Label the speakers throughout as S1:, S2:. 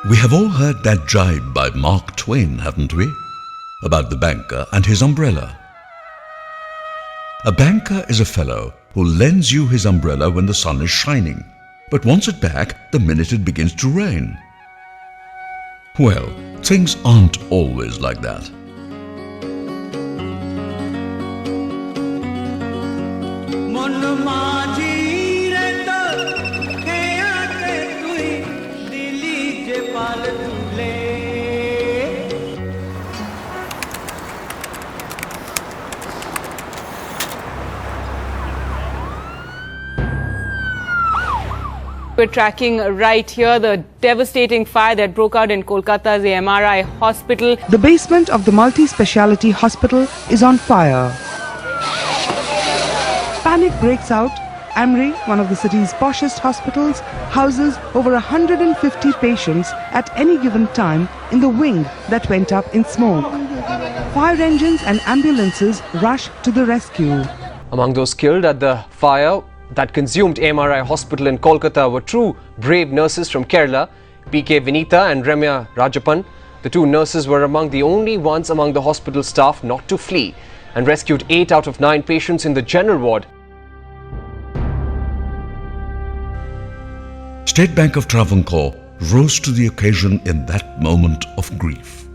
S1: We have all heard that jibe by Mark Twain, haven't we? About the banker and his umbrella. A banker is a fellow who lends you his umbrella when the sun is shining, but wants it back the minute it begins to rain. Well, things aren't always like that.
S2: We're tracking right here the devastating fire that broke out in Kolkata's MRI hospital.
S3: The basement of the multi-speciality hospital is on fire. Panic breaks out. Amri, one of the city's poshest hospitals, houses over 150 patients at any given time in the wing that went up in smoke. Fire engines and ambulances rush to the rescue.
S4: Among those killed at the fire that consumed MRI hospital in Kolkata were two brave nurses from Kerala, P.K. Vinita and Ramya Rajapan. The two nurses were among the only ones among the hospital staff not to flee and rescued 8 out of 9 patients in the general ward.
S1: State Bank of Travancore rose to the occasion in that moment of grief.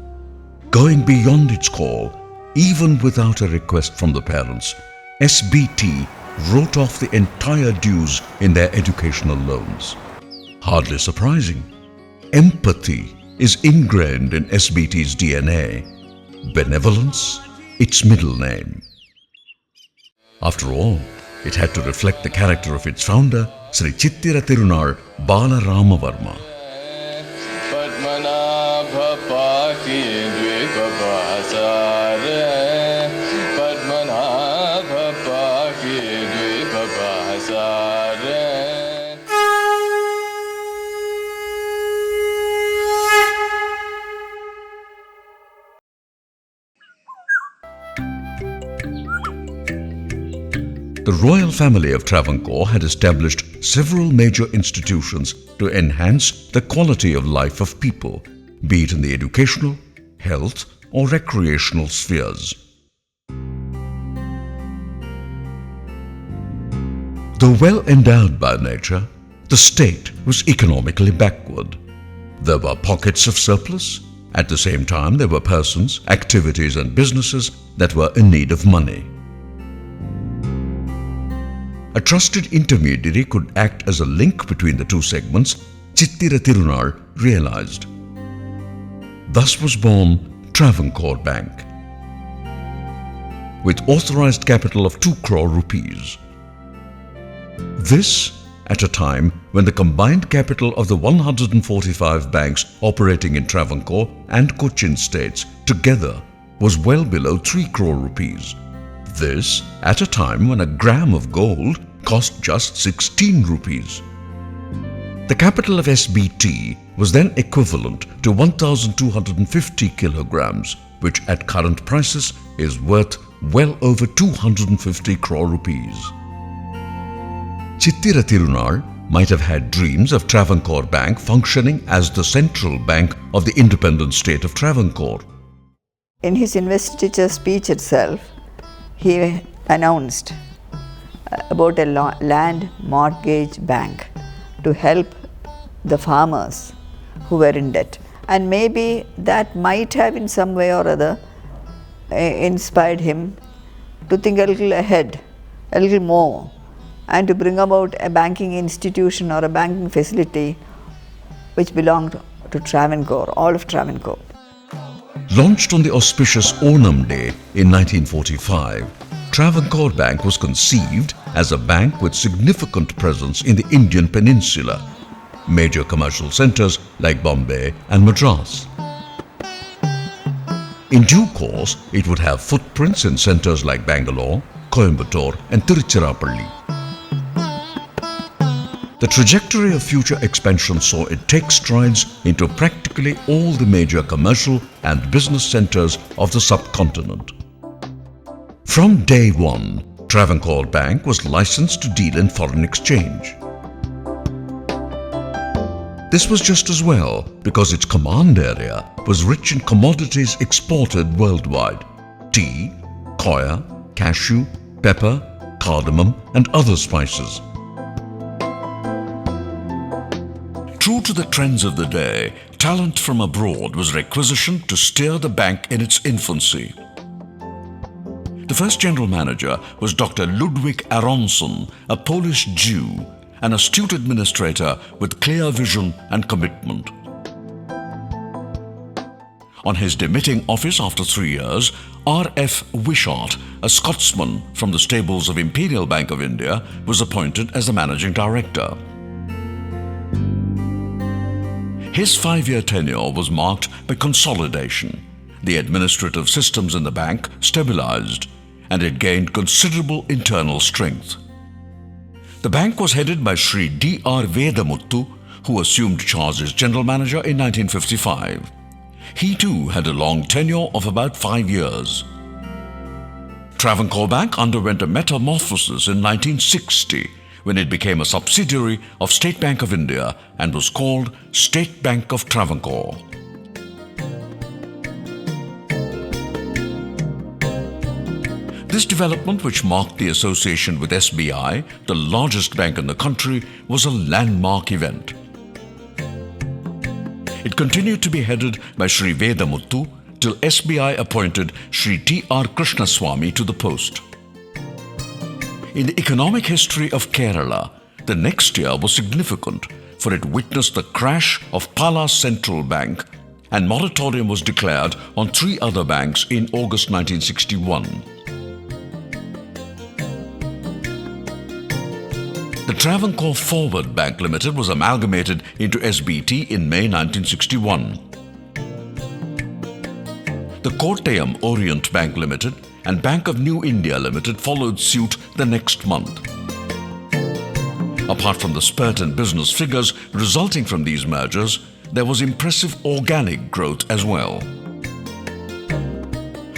S1: Going beyond its call, even without a request from the parents, SBT wrote off the entire dues in their educational loans. Hardly surprising. Empathy is ingrained in SBT's DNA. Benevolence, its middle name. After all, it had to reflect the character of its founder, Sri Chittira Tirunal Bala Ramavarma. The royal family of Travancore had established several major institutions to enhance the quality of life of people, be it in the educational, health, or recreational spheres. Though well endowed by nature, the state was economically backward. There were pockets of surplus. At the same time, there were persons, activities, and businesses that were in need of money. A trusted intermediary could act as a link between the two segments, Chittira Tirunal realized. Thus was born Travancore Bank, with authorized capital of 2 crore rupees. This at a time when the combined capital of the 145 banks operating in Travancore and Cochin states together was well below 3 crore rupees. This at a time when a gram of gold cost just 16 rupees. The capital of SBT was then equivalent to 1,250 kilograms, which at current prices is worth well over 250 crore rupees. Chittira Tirunal might have had dreams of Travancore Bank functioning as the central bank of the independent state of Travancore.
S5: In his investiture speech itself, he announced about a land mortgage bank to help the farmers who were in debt. And maybe that might have in some way or other inspired him to think a little ahead, a little more, and to bring about a banking institution or a banking facility which belonged to Travancore, all of Travancore.
S1: Launched on the auspicious Onam Day in 1945, Travancore Bank was conceived as a bank with significant presence in the Indian peninsula, major commercial centers like Bombay and Madras. In due course, it would have footprints in centers like Bangalore, Coimbatore and Tiruchirappalli. The trajectory of future expansion saw it take strides into practically all the major commercial and business centers of the subcontinent. From day one, Travancore Bank was licensed to deal in foreign exchange. This was just as well because its command area was rich in commodities exported worldwide: tea, coir, cashew, pepper, cardamom, and other spices. True to the trends of the day, talent from abroad was requisitioned to steer the bank in its infancy. The first general manager was Dr. Ludwig Aronson, a Polish Jew, an astute administrator with clear vision and commitment. On his demitting office after 3 years, R.F. Wishart, a Scotsman from the stables of Imperial Bank of India, was appointed as the managing director. His 5-year tenure was marked by consolidation. The administrative systems in the bank stabilized, and it gained considerable internal strength. The bank was headed by Sri D.R. Vedamuttu, who assumed charge as general manager in 1955. He too had a long tenure of about 5 years. Travancore Bank underwent a metamorphosis in 1960 when it became a subsidiary of State Bank of India and was called State Bank of Travancore. This development, which marked the association with SBI, the largest bank in the country, was a landmark event. It continued to be headed by Sri Vedamuttu till SBI appointed Sri T.R. Krishnaswamy to the post. In the economic history of Kerala, the next year was significant, for it witnessed the crash of Pala Central Bank, and moratorium was declared on 3 other banks in August 1961. The Travancore Forward Bank Limited was amalgamated into SBT in May 1961. The Kottayam Orient Bank Limited and Bank of New India Limited followed suit the next month. Apart from the spurt in business figures resulting from these mergers, there was impressive organic growth as well.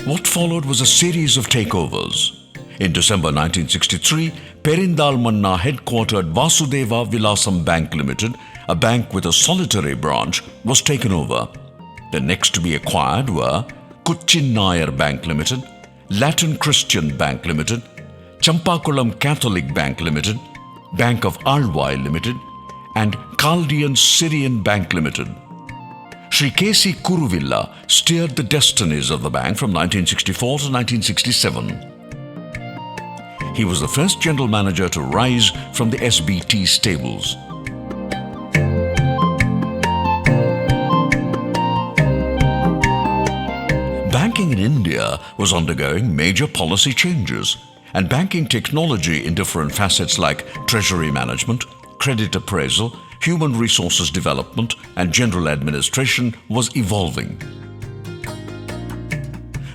S1: What followed was a series of takeovers. In December 1963, Perindalmanna headquartered Vasudeva Vilasam Bank Limited, a bank with a solitary branch, was taken over. The next to be acquired were Kuchin Nair Bank Limited, Latin Christian Bank Limited, Champakulam Catholic Bank Limited, Bank of Alwai Limited, and Chaldean Syrian Bank Limited. Sri K.C. Kuruvilla steered the destinies of the bank from 1964 to 1967. He was the first general manager to rise from the SBT stables. Banking in India was undergoing major policy changes, and banking technology in different facets like treasury management, credit appraisal, human resources development, and general administration was evolving.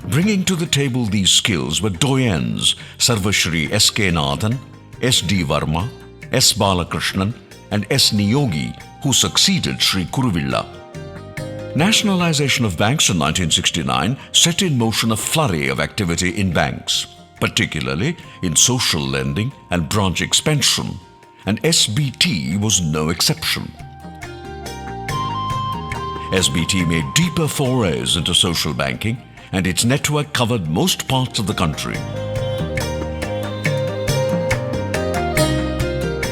S1: Bringing to the table these skills were doyens Sarvashri S.K. Nathan, S.D. Varma, S. Balakrishnan, and S. Niyogi, who succeeded Sri Kuruvilla. Nationalization of banks in 1969 set in motion a flurry of activity in banks, particularly in social lending and branch expansion, and SBT was no exception. SBT made deeper forays into social banking, and its network covered most parts of the country.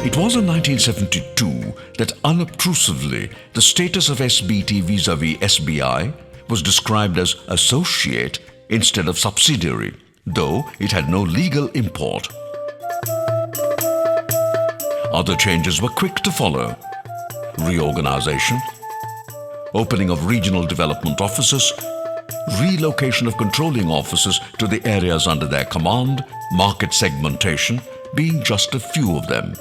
S1: It was in 1972 that unobtrusively the status of SBT vis-à-vis SBI was described as associate instead of subsidiary, though it had no legal import. Other changes were quick to follow: reorganization, opening of regional development offices, relocation of controlling offices to the areas under their command, market segmentation being just a few of them.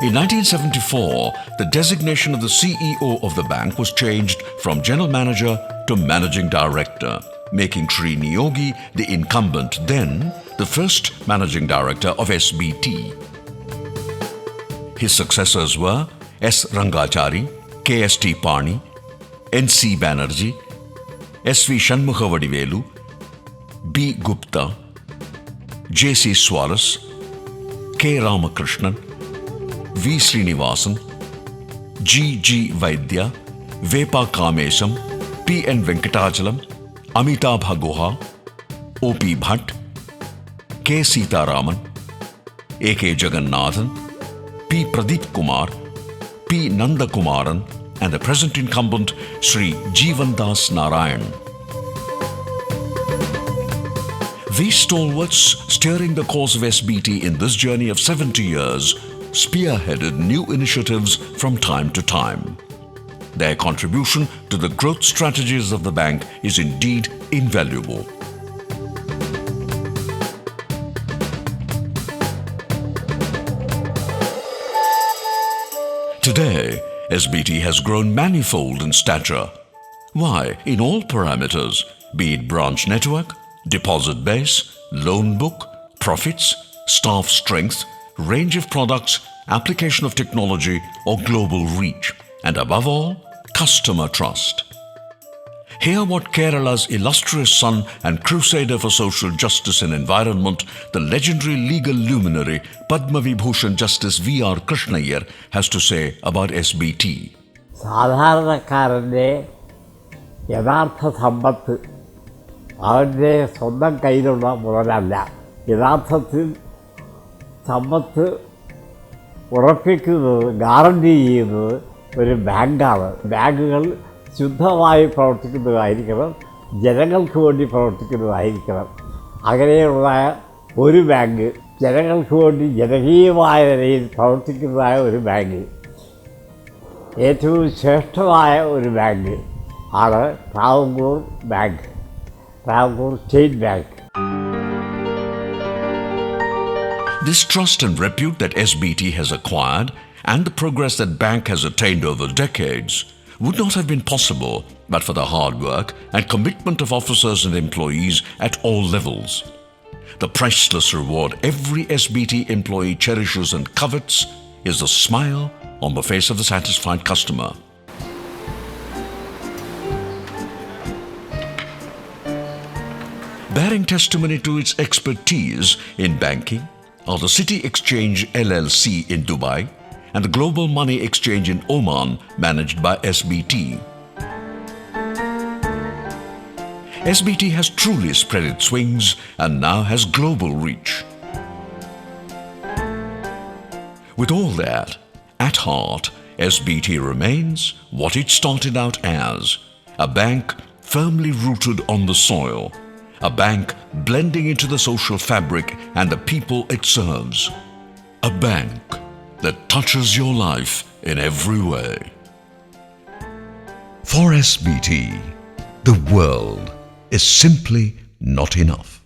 S1: In 1974, the designation of the CEO of the bank was changed from general manager to managing director, making Sri Niyogi the incumbent, then the first managing director of SBT. His successors were S. Rangachari, K.S.T. Pani, N.C. Banerjee, S.V. Shanmukhavadivelu, B. Gupta, J.C. Swaras, K. Ramakrishnan, V. Srinivasan, G. Vaidya, Vepa Kamesam, P.N. Venkatachalam, Amitabha Guha, O.P. Bhatt, K. Sitaraman, A.K. Jagannathan, P. Pradeep Kumar, P. Nanda Kumaran, and the present incumbent Sri Jeevandas Narayan. These stalwarts, steering the course of SBT in this journey of 70 years, spearheaded new initiatives from time to time. Their contribution to the growth strategies of the bank is indeed invaluable. Today, SBT has grown manifold in stature. Why, in all parameters, be it branch network, deposit base, loan book, profits, staff strength, range of products, application of technology or global reach, and above all, customer trust. Hear what Kerala's illustrious son and crusader for social justice and environment, the legendary legal luminary Padma Vibhushan Justice V.R. Krishnaiyer has to say about SBT.
S6: സാധാരണക്കാരൻ്റെ യഥാർത്ഥ സമ്പത്ത് അവൻ്റെ സ്വന്തം കയ്യിലുള്ള മുതലല്ല. യഥാർത്ഥത്തിൽ സമ്പത്ത് ഉറപ്പിക്കുന്നത്, guarantee ചെയ്യുന്നത് ഒരു ബാങ്കാണ്. ബാങ്കുകൾ ശുദ്ധമായി പ്രവർത്തിക്കുന്നതായിരിക്കണം, ജനങ്ങൾക്ക് വേണ്ടി പ്രവർത്തിക്കുന്നതായിരിക്കണം. അങ്ങനെയുള്ള ഒരു ബാങ്ക്, ജനങ്ങൾക്ക് വേണ്ടി ജനകീയമായ നിലയിൽ പ്രവർത്തിക്കുന്നതായ ഒരു ബാങ്ക്, ഏറ്റവും ശ്രേഷ്ഠമായ ഒരു ബാങ്ക് ആണ് Travancore bank, Travancore state bank.
S1: This trust and repute that SBT has acquired and the progress that bank has attained over decades would not have been possible but for the hard work and commitment of officers and employees at all levels. The priceless reward every SBT employee cherishes and covets is the smile on the face of the satisfied customer. Bearing testimony to its expertise in banking are the City Exchange LLC in Dubai and the Global Money Exchange in Oman managed by SBT. SBT has truly spread its wings and now has global reach. With all that, at heart, SBT remains what it started out as, a bank firmly rooted on the soil, a bank blending into the social fabric and the people it serves, a bank that touches your life in every way. For SBT, the world is simply not enough.